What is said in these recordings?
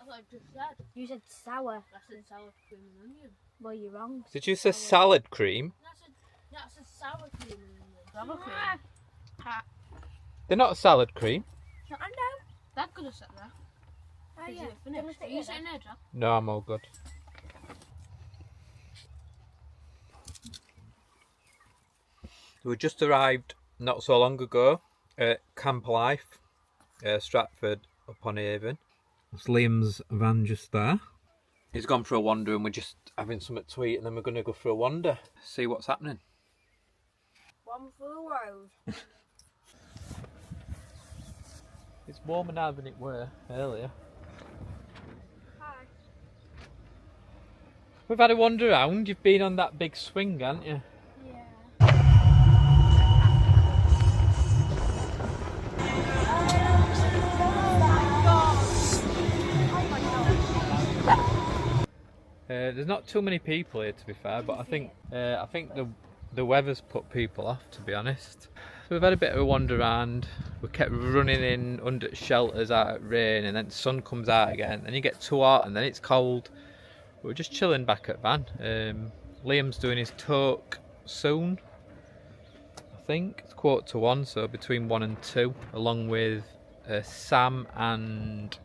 what I just said. You said sour. I said sour cream and onion. Well, you're wrong. Did you say salad cream? That's a sour cream and onion. Sour cream. They're not salad cream. No, I know. That could have sat there. Oh, yeah. Finished. Are you sitting there, Jack? No, I'm all good. We just arrived not so long ago at Camperlife, Stratford Upon Avon. That's Liam's van just there. He's gone for a wander and we're just having something to eat and then we're going to go for a wander, see what's happening. One for the road. It's warmer now than it were earlier. Hi. We've had a wander around. You've been on that big swing, haven't you? There's not too many people here, to be fair, but I think the weather's put people off, to be honest. So we've had a bit of a wander around. We kept running in under shelters out of rain, and then the sun comes out again, and you get too hot, and then it's cold. We're just chilling back at van. Liam's doing his talk soon. I think it's 1:45, so between 1 and 2, along with Sam and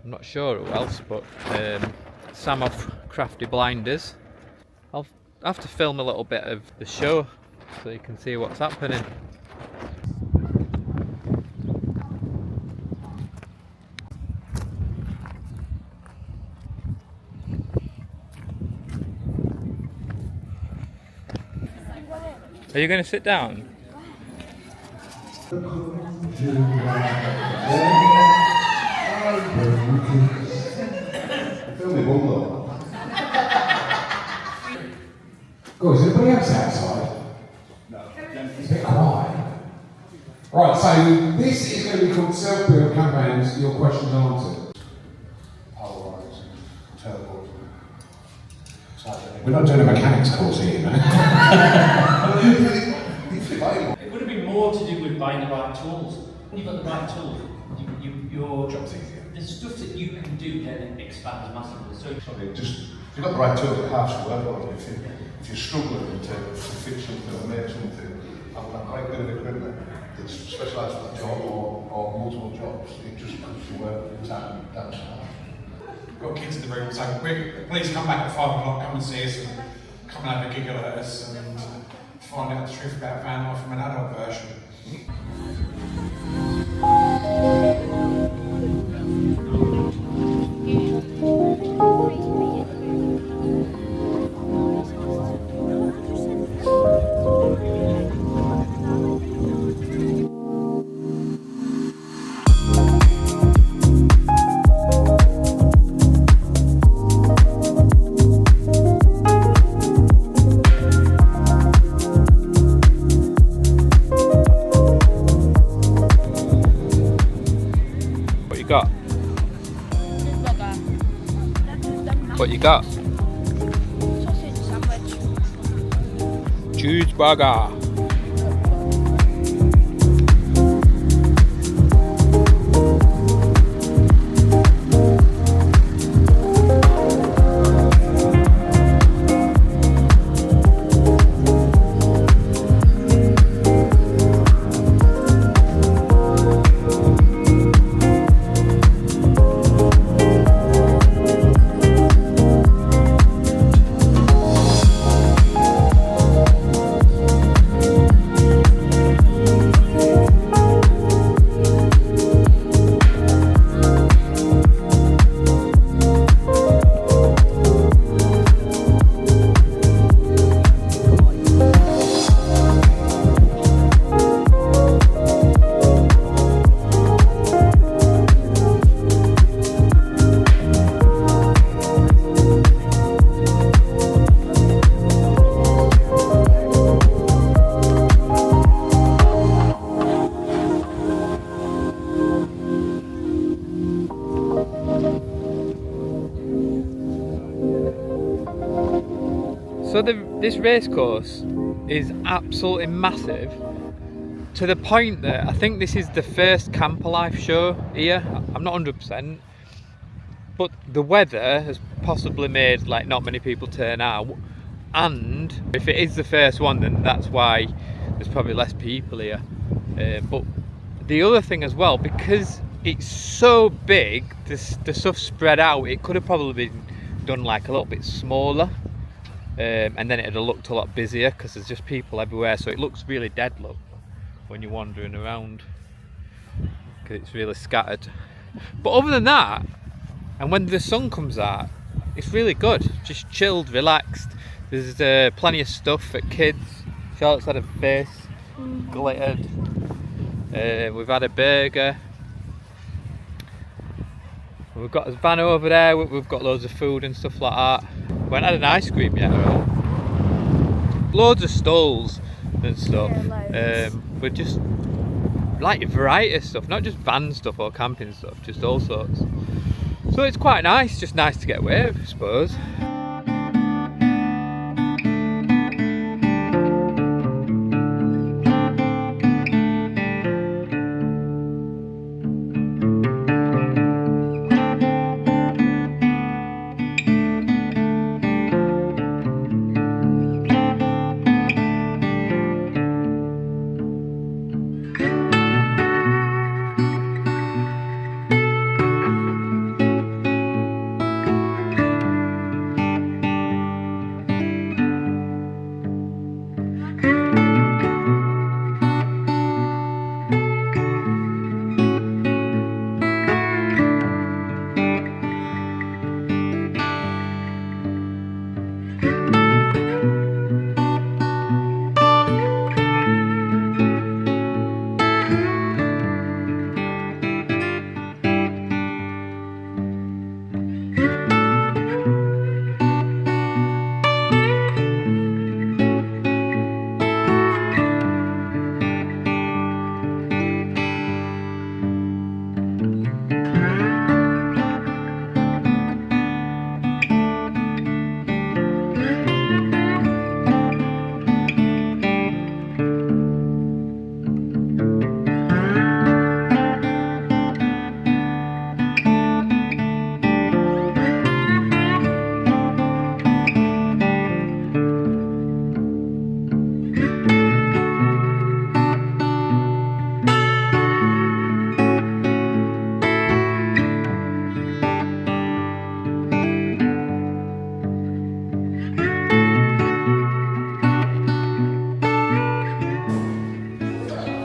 I'm not sure who else, but Sam off Crafty Blinders. I'll have to film a little bit of the show so you can see what's happening. Are you going to sit down? Go, is anybody else outside? No. It's a bit quiet. Right, so this is going to be called Self-Build Campaigns, Your Questions Answered. Polarised, turbo. We're not doing a mechanics course here, man. It would have been more to do with buying the right tools. When you've got the right tools, your job's easier. The stuff that you can do then expands massively. So just, if you've got the right tools, it halves the work on you. If you're struggling to fix something or make something, having that right bit of equipment that's specialised for that job or multiple jobs, it just puts your work time down. We've got kids in the room saying, please come back at 5 o'clock, come and see us, and come and have a giggle at us, and find out the truth about van life from an adult version. What you got? Sausage sandwich. Cheeseburger. So this race course is absolutely massive, to the point that I think this is the first Camperlife show here. I'm not 100%, But the weather has possibly made like not many people turn out, and if it is the first one, then that's why there's probably less people here. But the other thing as well, because it's so big, the stuff spread out, it could have probably been done like a little bit smaller, and then it'd have looked a lot busier because there's just people everywhere, so it looks really dead, look, when you're wandering around, because it's really scattered. But other than that, and when the sun comes out, it's really good, just chilled, relaxed. There's plenty of stuff for kids. Charlotte's had a face glittered. We've had a burger. We've got a van over there, we've got loads of food and stuff like that. We haven't had an ice cream yet at all. Loads of stalls and stuff. Yeah, we're just like a variety of stuff, not just van stuff or camping stuff, just all sorts. So it's quite nice, just nice to get away, I suppose.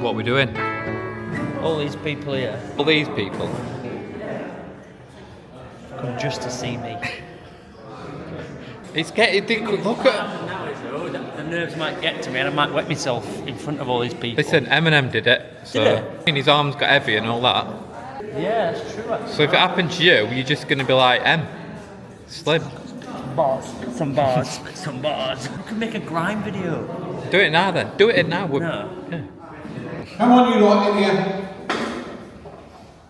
What are we doing? All these people here All these people. come just to see me. It's getting, look at. Now is though, the nerves might get to me and I might wet myself in front of all these people. Listen, Eminem did it. So Did his arms got heavy and all that. Yeah, that's true. So if it happened to you, you're just gonna be like, slim. Bars, some bars, some bars. We can make a grime video. Do it now then. Do it now. No. Yeah. Come on, you lot, in here.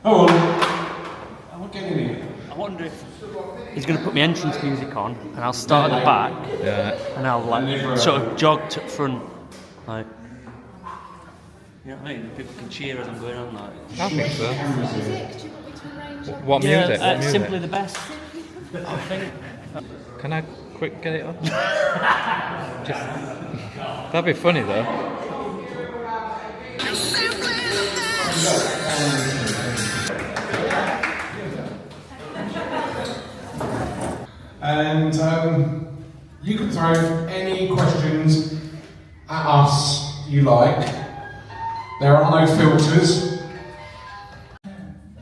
Hold on. I won't get in here. I wonder if he's going to put my entrance music on and I'll start at the back and I'll like sort of jog to front, like, you know what I mean? People can cheer as I'm going on, like. I think so. Music, do you want me to arrange that? What music? What music? Simply the best. I think. Can I quick get it on? Just, that'd be funny though. And you can throw any questions at us you like. There are no filters.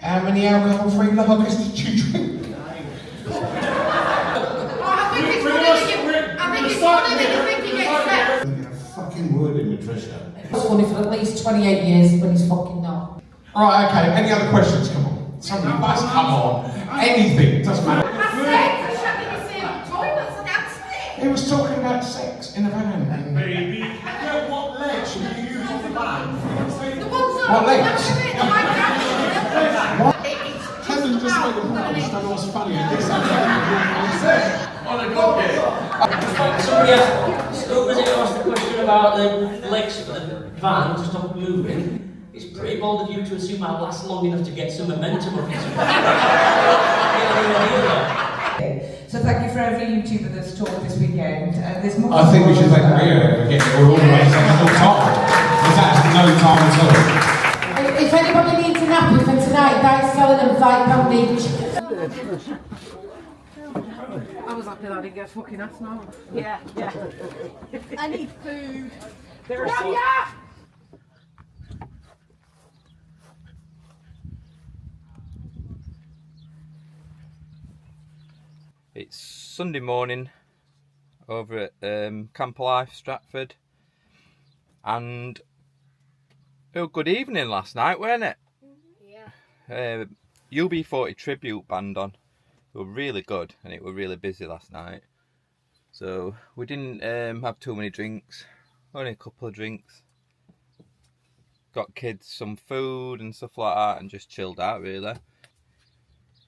How many alcohol-free lagers did you drink? Fucking word in Patricia. It's funny for at least 28 years, but he's fucking not. Right, okay, any other questions? Come on. Somebody must come on. Anything, doesn't matter. He was talking about sex in a van. Baby, yeah, what legs should you use on the van? What legs? Kevin just made a point, I just thought it was funny. Somebody asked the question about the legs of the van to stop moving. It's pretty bold of you to assume I'll last long enough to get some momentum up. So thank you for every YouTuber that's talked this weekend. There's more. I think we should thank Rio for getting it all organised on the time. There's actually no time at all. If anybody needs a nappy for tonight, guys, selling them £5 each. I was happy that I didn't get fucking ass now. Yeah, yeah. I need food. Yeah. It's Sunday morning over at Camperlife, Stratford, and it was a good evening last night, weren't it? Yeah. UB40 tribute band on. They were really good, and it was really busy last night. So we didn't have too many drinks, only a couple of drinks. Got kids some food and stuff like that, and just chilled out really.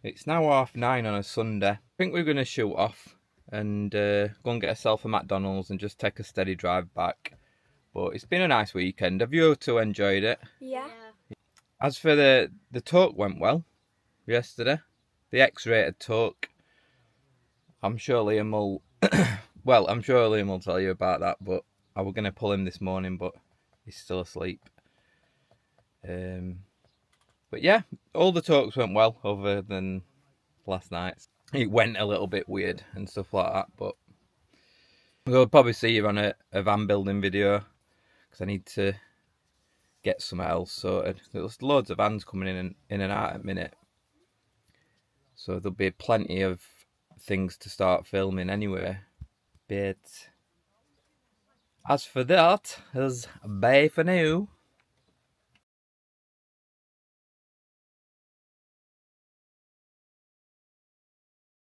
It's now 9:30 on a Sunday. I think we're going to shoot off and go and get ourselves a McDonald's and just take a steady drive back. But it's been a nice weekend. Have you two enjoyed it? Yeah. As for the talk went well yesterday. The X-rated talk. I'm sure Liam will... well, I'm sure Liam will tell you about that, but I was going to pull him this morning, but he's still asleep. But yeah, all the talks went well other than last night's. It went a little bit weird and stuff like that, but we'll probably see you on a van building video because I need to get something else sorted. There's loads of vans coming in and out at the minute, so there'll be plenty of things to start filming anyway. But as for that, is bye for now.